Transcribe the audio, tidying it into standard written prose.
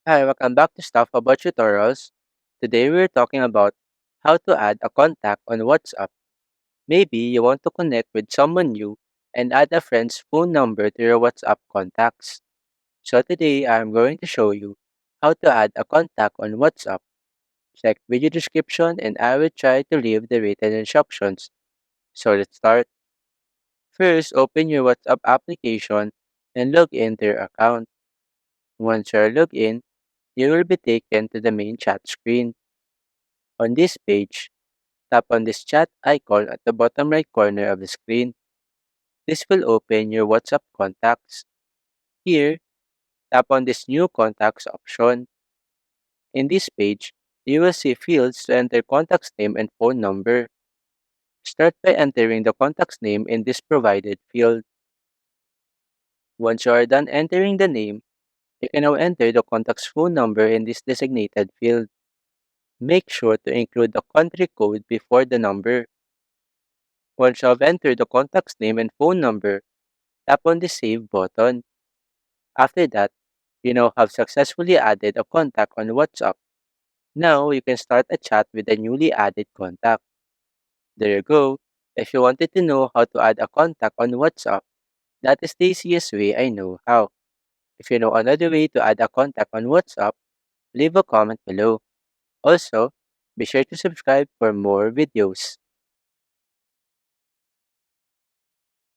Hi, welcome back to Stuff About Tutorials. Today we're talking about how to add a contact on WhatsApp. Maybe you want to connect with someone new and add a friend's phone number to your WhatsApp contacts. So today I'm going to show you how to add a contact on WhatsApp. Check video description and I will try to leave the written instructions. So let's start. First, open your WhatsApp application and log into your account. Once you're logged in, you will be taken to the main chat screen. On this page, tap on this chat icon at the bottom right corner of the screen. This will open your WhatsApp contacts. Here, tap on this new contacts option. In this page, you will see fields to enter contact's name and phone number. Start by entering the contact's name in this provided field. Once you are done entering the name, you can now enter the contact's phone number in this designated field. Make sure to include the country code before the number. Once you have entered the contact's name and phone number, tap on the Save button. After that, you now have successfully added a contact on WhatsApp. Now you can start a chat with a newly added contact. There you go. If you wanted to know how to add a contact on WhatsApp, that is the easiest way I know how. If you know another way to add a contact on WhatsApp, leave a comment below. Also, be sure to subscribe for more videos.